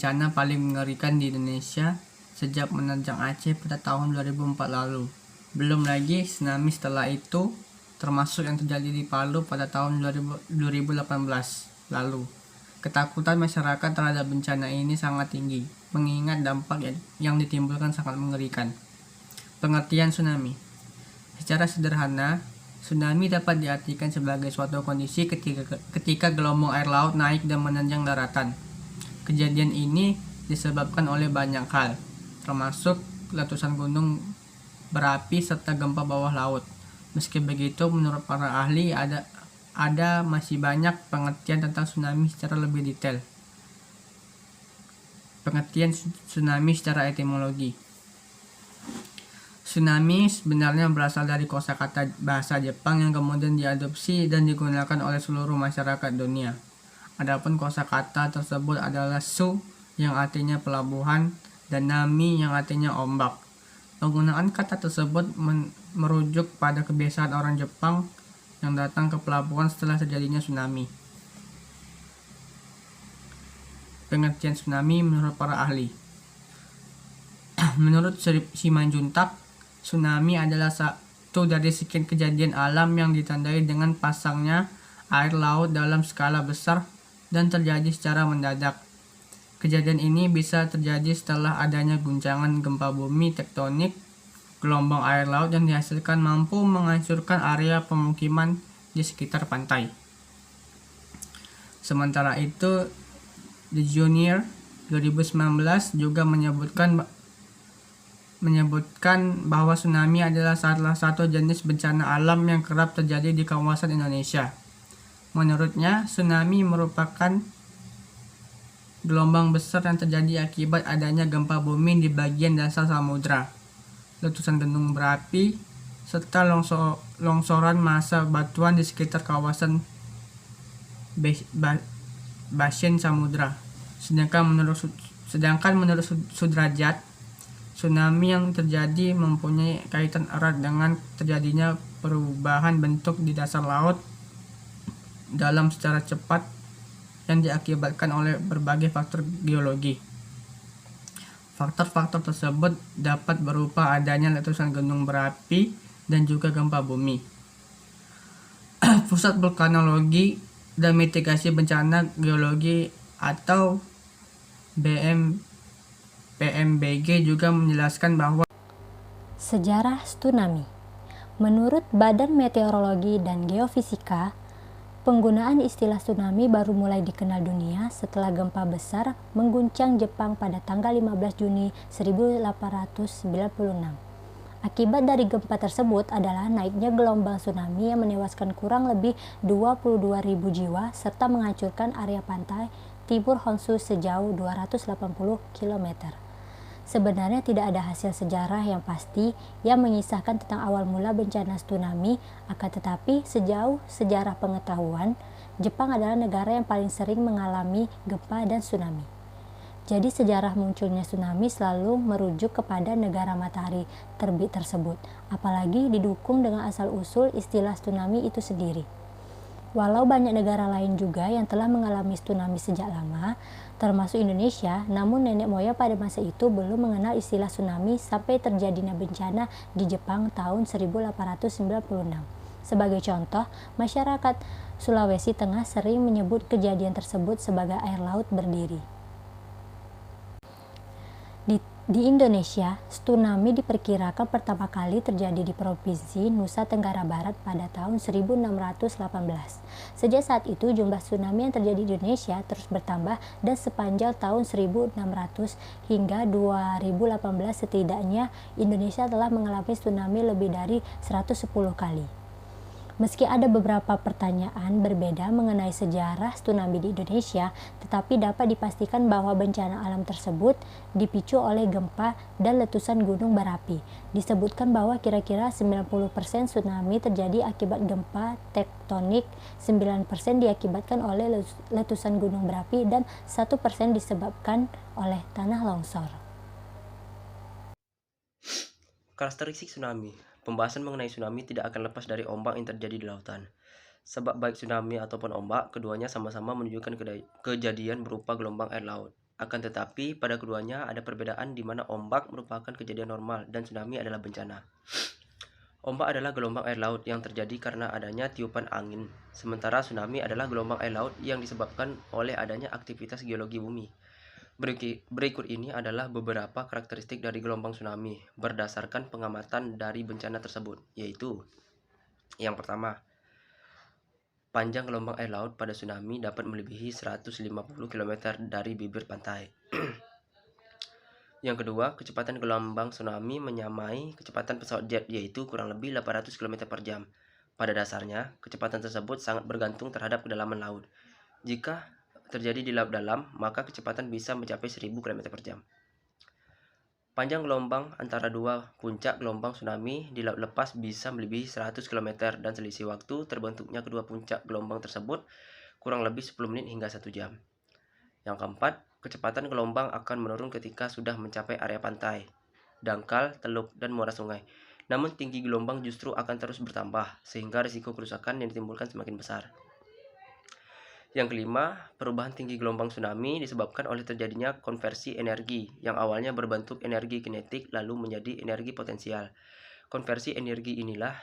bencana paling mengerikan di Indonesia sejak menerjang Aceh pada tahun 2004 lalu. Belum lagi tsunami setelah itu, termasuk yang terjadi di Palu pada tahun 2018 lalu. Ketakutan masyarakat terhadap bencana ini sangat tinggi, mengingat dampak yang ditimbulkan sangat mengerikan. Pengertian tsunami. Secara sederhana, tsunami dapat diartikan sebagai suatu kondisi ketika gelombang air laut naik dan menerjang daratan. Kejadian ini disebabkan oleh banyak hal, termasuk letusan gunung berapi serta gempa bawah laut. Meski begitu, menurut para ahli ada masih banyak pengertian tentang tsunami secara lebih detail. Pengertian tsunami secara etimologi. Tsunami sebenarnya berasal dari kosakata bahasa Jepang yang kemudian diadopsi dan digunakan oleh seluruh masyarakat dunia. Adapun kosakata tersebut adalah su yang artinya pelabuhan dan nami yang artinya ombak. Penggunaan kata tersebut merujuk pada kebiasaan orang Jepang yang datang ke pelabuhan setelah terjadinya tsunami. Pengertian tsunami menurut para ahli. Menurut Simanjuntak, tsunami adalah satu dari sekian kejadian alam yang ditandai dengan pasangnya air laut dalam skala besar dan terjadi secara mendadak. Kejadian ini bisa terjadi setelah adanya guncangan gempa bumi tektonik. Gelombang air laut yang dihasilkan mampu menghancurkan area pemukiman di sekitar pantai. Sementara itu, The Junior 2019 juga menyebutkan bahwa tsunami adalah salah satu jenis bencana alam yang kerap terjadi di kawasan Indonesia. Menurutnya, tsunami merupakan gelombang besar yang terjadi akibat adanya gempa bumi di bagian dasar samudra, letusan gunung berapi, serta longsoran massa batuan di sekitar kawasan basin samudra. Sedangkan menurut Sudrajat, tsunami yang terjadi mempunyai kaitan erat dengan terjadinya perubahan bentuk di dasar laut dalam secara cepat yang diakibatkan oleh berbagai faktor geologi. Faktor-faktor tersebut dapat berupa adanya letusan gunung berapi dan juga gempa bumi. Pusat Vulkanologi dan Mitigasi Bencana Geologi atau PMBG juga menjelaskan bahwa sejarah tsunami. Menurut Badan Meteorologi dan Geofisika, penggunaan istilah tsunami baru mulai dikenal dunia setelah gempa besar mengguncang Jepang pada tanggal 15 Juni 1896. Akibat dari gempa tersebut adalah naiknya gelombang tsunami yang menewaskan kurang lebih 22.000 jiwa serta menghancurkan area pantai timur Honshu sejauh 280 km. Sebenarnya tidak ada hasil sejarah yang pasti yang mengisahkan tentang awal mula bencana tsunami, akan tetapi sejauh sejarah pengetahuan, Jepang adalah negara yang paling sering mengalami gempa dan tsunami. Jadi sejarah munculnya tsunami selalu merujuk kepada negara matahari terbit tersebut, apalagi didukung dengan asal-usul istilah tsunami itu sendiri. Walau banyak negara lain juga yang telah mengalami tsunami sejak lama, termasuk Indonesia, namun nenek moyang pada masa itu belum mengenal istilah tsunami sampai terjadinya bencana di Jepang tahun 1896. Sebagai contoh, masyarakat Sulawesi Tengah sering menyebut kejadian tersebut sebagai air laut berdiri. Di Indonesia, tsunami diperkirakan pertama kali terjadi di Provinsi Nusa Tenggara Barat pada tahun 1618. Sejak saat itu, jumlah tsunami yang terjadi di Indonesia terus bertambah dan sepanjang tahun 1600 hingga 2018 setidaknya Indonesia telah mengalami tsunami lebih dari 110 kali. Meski ada beberapa pertanyaan berbeda mengenai sejarah tsunami di Indonesia, tetapi dapat dipastikan bahwa bencana alam tersebut dipicu oleh gempa dan letusan gunung berapi. Disebutkan bahwa kira-kira 90% tsunami terjadi akibat gempa tektonik, 9% diakibatkan oleh letusan gunung berapi, dan 1% disebabkan oleh tanah longsor. Karakteristik tsunami. Pembahasan mengenai tsunami tidak akan lepas dari ombak yang terjadi di lautan. Sebab baik tsunami ataupun ombak, keduanya sama-sama menunjukkan kejadian berupa gelombang air laut. Akan tetapi, pada keduanya ada perbedaan di mana ombak merupakan kejadian normal dan tsunami adalah bencana. Ombak adalah gelombang air laut yang terjadi karena adanya tiupan angin, sementara tsunami adalah gelombang air laut yang disebabkan oleh adanya aktivitas geologi bumi. Berikut ini adalah beberapa karakteristik dari gelombang tsunami berdasarkan pengamatan dari bencana tersebut, yaitu yang pertama, panjang gelombang air laut pada tsunami dapat melebihi 150 km dari bibir pantai. Yang kedua, kecepatan gelombang tsunami menyamai kecepatan pesawat jet, yaitu kurang lebih 800 km per jam. Pada dasarnya, kecepatan tersebut sangat bergantung terhadap kedalaman laut. Jika terjadi di laut dalam, maka kecepatan bisa mencapai 1000 km per jam. Panjang gelombang antara dua puncak gelombang tsunami di laut lepas bisa melebihi 100 km dan selisih waktu terbentuknya kedua puncak gelombang tersebut kurang lebih 10 menit hingga 1 jam. Yang keempat, kecepatan gelombang akan menurun ketika sudah mencapai area pantai, dangkal, teluk, dan muara sungai. Namun tinggi gelombang justru akan terus bertambah, sehingga risiko kerusakan yang ditimbulkan semakin besar. Yang kelima, perubahan tinggi gelombang tsunami disebabkan oleh terjadinya konversi energi yang awalnya berbentuk energi kinetik lalu menjadi energi potensial. Konversi energi inilah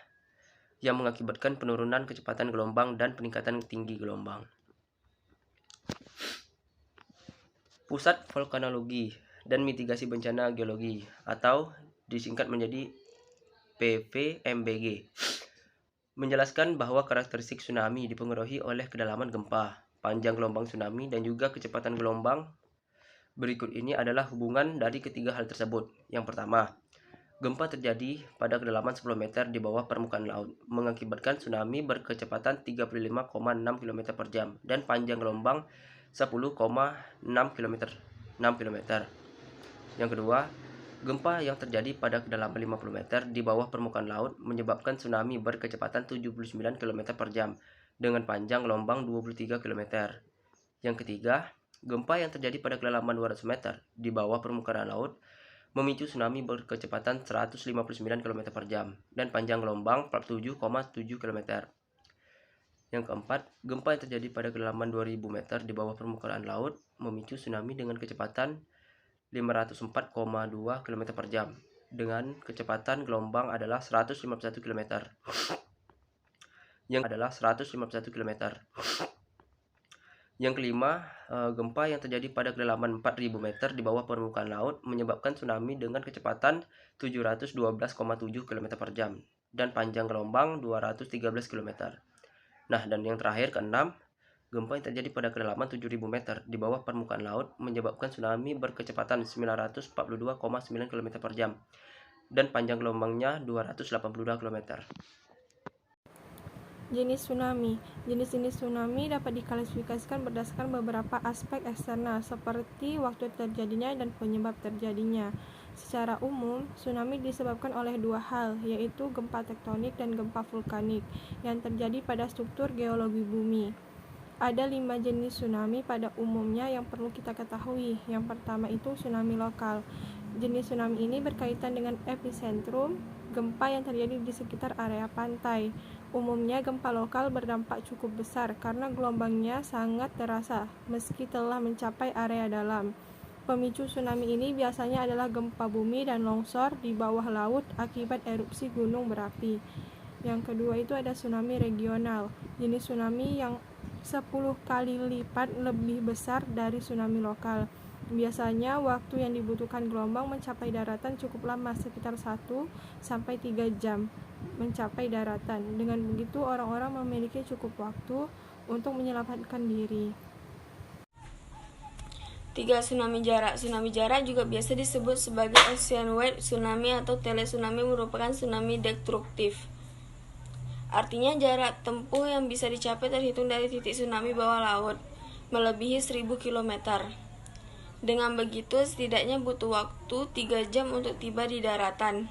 yang mengakibatkan penurunan kecepatan gelombang dan peningkatan tinggi gelombang. Pusat Vulkanologi dan Mitigasi Bencana Geologi atau disingkat menjadi PVMBG menjelaskan bahwa karakteristik tsunami dipengaruhi oleh kedalaman gempa, panjang gelombang tsunami, dan juga kecepatan gelombang. Berikut ini adalah hubungan dari ketiga hal tersebut. Yang pertama, gempa terjadi pada kedalaman 10 meter di bawah permukaan laut, mengakibatkan tsunami berkecepatan 35,6 km per jam dan panjang gelombang 10,6 km. Yang kedua, gempa yang terjadi pada kedalaman 50 meter di bawah permukaan laut menyebabkan tsunami berkecepatan 79 km per jam dengan panjang gelombang 23 km. Yang ketiga, gempa yang terjadi pada kedalaman 200 meter di bawah permukaan laut memicu tsunami berkecepatan 159 km per jam dan panjang gelombang 47,7 km. Yang keempat, gempa yang terjadi pada kedalaman 2000 meter di bawah permukaan laut memicu tsunami dengan kecepatan 504,2 km per jam dengan kecepatan gelombang adalah 151 km. Yang kelima, gempa yang terjadi pada kedalaman 4000 meter di bawah permukaan laut menyebabkan tsunami dengan kecepatan 712,7 km per jam dan panjang gelombang 213 km. Nah, dan yang terakhir keenam, gempa yang terjadi pada kedalaman 7000 meter di bawah permukaan laut menyebabkan tsunami berkecepatan 942,9 km per jam dan panjang gelombangnya 282 km. Jenis tsunami. Jenis-jenis tsunami dapat diklasifikasikan berdasarkan beberapa aspek eksternal seperti waktu terjadinya dan penyebab terjadinya. Secara umum, tsunami disebabkan oleh dua hal, yaitu gempa tektonik dan gempa vulkanik yang terjadi pada struktur geologi bumi. Ada 5 jenis tsunami pada umumnya yang perlu kita ketahui. Yang pertama itu tsunami lokal. Jenis tsunami ini berkaitan dengan epicentrum gempa yang terjadi di sekitar area pantai. Umumnya gempa lokal berdampak cukup besar karena gelombangnya sangat terasa meski telah mencapai area dalam. Pemicu tsunami ini biasanya adalah gempa bumi dan longsor di bawah laut akibat erupsi gunung berapi. Yang kedua itu ada tsunami regional. Jenis tsunami yang 10 kali lipat lebih besar dari tsunami lokal. Biasanya waktu yang dibutuhkan gelombang mencapai daratan cukup lama, sekitar 1-3 jam mencapai daratan. Dengan begitu orang-orang memiliki cukup waktu untuk menyelamatkan diri. 3. Tsunami jarak. Tsunami jarak juga biasa disebut sebagai ocean wide tsunami atau tele-tsunami merupakan tsunami destruktif. Artinya jarak tempuh yang bisa dicapai terhitung dari titik tsunami bawah laut, melebihi 1000 km. Dengan begitu, setidaknya butuh waktu 3 jam untuk tiba di daratan.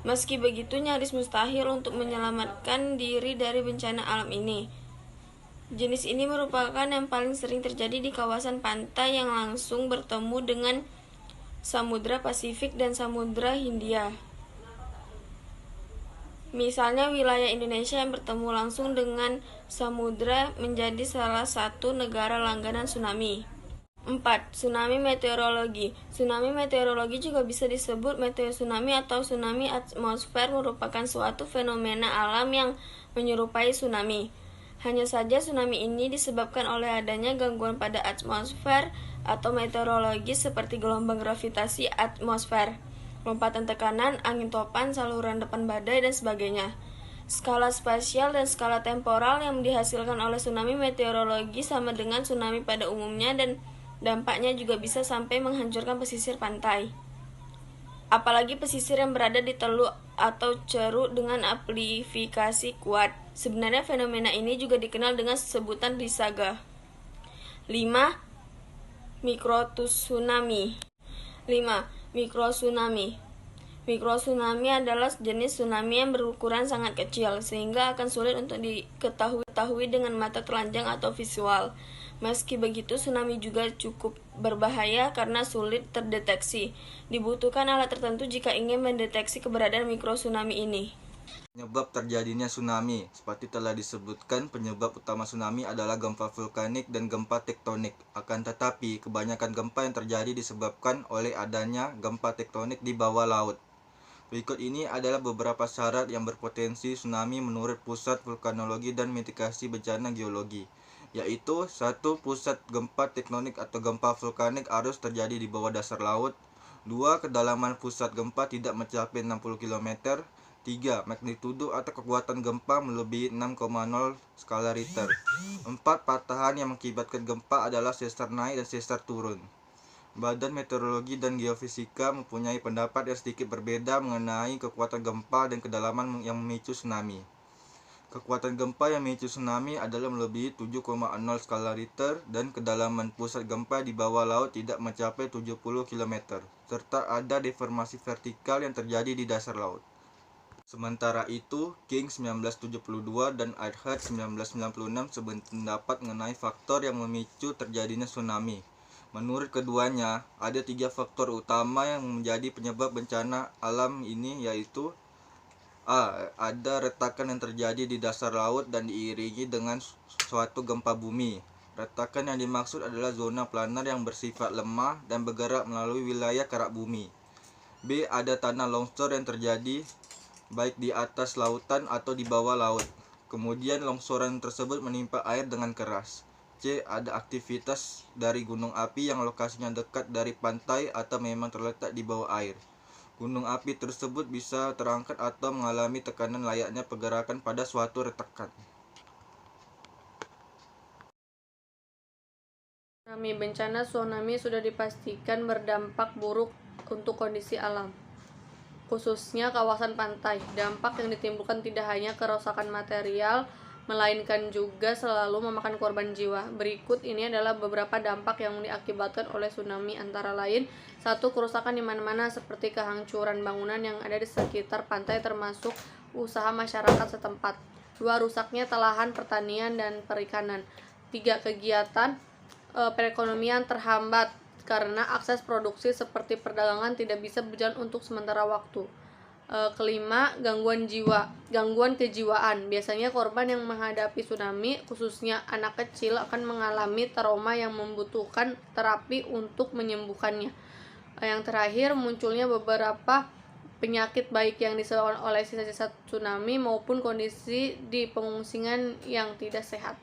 Meski begitu, nyaris mustahil untuk menyelamatkan diri dari bencana alam ini. Jenis ini merupakan yang paling sering terjadi di kawasan pantai yang langsung bertemu dengan Samudra Pasifik dan Samudra Hindia. Misalnya wilayah Indonesia yang bertemu langsung dengan samudra menjadi salah satu negara langganan tsunami. 4. Tsunami meteorologi. Tsunami meteorologi juga bisa disebut meteotsunami atau tsunami atmosfer, merupakan suatu fenomena alam yang menyerupai tsunami. Hanya saja tsunami ini disebabkan oleh adanya gangguan pada atmosfer atau meteorologi seperti gelombang gravitasi atmosfer, lompatan tekanan, angin topan, saluran depan badai, dan sebagainya. Skala spasial dan skala temporal yang dihasilkan oleh tsunami meteorologi sama dengan tsunami pada umumnya, dan dampaknya juga bisa sampai menghancurkan pesisir pantai. Apalagi pesisir yang berada di teluk atau ceruk dengan amplifikasi kuat. Sebenarnya fenomena ini juga dikenal dengan sebutan risaga. 5. Mikrotsunami. 5. Mikrotsunami. Mikrotsunami adalah jenis tsunami yang berukuran sangat kecil, sehingga akan sulit untuk diketahui dengan mata telanjang atau visual. Meski begitu, tsunami juga cukup berbahaya karena sulit terdeteksi. Dibutuhkan alat tertentu jika ingin mendeteksi keberadaan mikrotsunami ini. Penyebab terjadinya tsunami, seperti telah disebutkan, penyebab utama tsunami adalah gempa vulkanik dan gempa tektonik. Akan tetapi, kebanyakan gempa yang terjadi disebabkan oleh adanya gempa tektonik di bawah laut. Berikut ini adalah beberapa syarat yang berpotensi tsunami menurut Pusat Vulkanologi dan Mitigasi Bencana Geologi, yaitu 1. Pusat gempa tektonik atau gempa vulkanik harus terjadi di bawah dasar laut. 2. Kedalaman pusat gempa tidak mencapai 60 km. 3. Magnitudo atau kekuatan gempa melebihi 6,0 skala Richter. 4. Patahan yang mengakibatkan gempa adalah sesar naik dan sesar turun. Badan Meteorologi dan Geofisika mempunyai pendapat yang sedikit berbeda mengenai kekuatan gempa dan kedalaman yang memicu tsunami. Kekuatan gempa yang memicu tsunami adalah melebihi 7,0 skala Richter dan kedalaman pusat gempa di bawah laut tidak mencapai 70 km, serta ada deformasi vertikal yang terjadi di dasar laut. Sementara itu, King 1972 dan Earhart 1996 sependapat mengenai faktor yang memicu terjadinya tsunami. Menurut keduanya, ada 3 faktor utama yang menjadi penyebab bencana alam ini, yaitu A. Ada retakan yang terjadi di dasar laut dan diiringi dengan suatu gempa bumi. Retakan yang dimaksud adalah zona planar yang bersifat lemah dan bergerak melalui wilayah kerak bumi. B. Ada tanah longsor yang terjadi baik di atas lautan atau di bawah laut. Kemudian longsoran tersebut menimpa air dengan keras. C. Ada aktivitas dari gunung api yang lokasinya dekat dari pantai atau memang terletak di bawah air. Gunung api tersebut bisa terangkat atau mengalami tekanan layaknya pergerakan pada suatu retakan. Bencana tsunami sudah dipastikan berdampak buruk untuk kondisi alam, khususnya kawasan pantai. Dampak yang ditimbulkan tidak hanya kerusakan material, melainkan juga selalu memakan korban jiwa. Berikut ini adalah beberapa dampak yang diakibatkan oleh tsunami, antara lain: 1. Kerusakan di mana-mana seperti kehancuran bangunan yang ada di sekitar pantai termasuk usaha masyarakat setempat. 2. Rusaknya lahan pertanian dan perikanan. 3. Kegiatan perekonomian terhambat karena akses produksi seperti perdagangan tidak bisa berjalan untuk sementara waktu. Kelima, gangguan kejiwaan. Biasanya korban yang menghadapi tsunami, khususnya anak kecil, akan mengalami trauma yang membutuhkan terapi untuk menyembuhkannya. Yang terakhir, munculnya beberapa penyakit baik yang disebabkan oleh sisa-sisa tsunami maupun kondisi di pengungsian yang tidak sehat.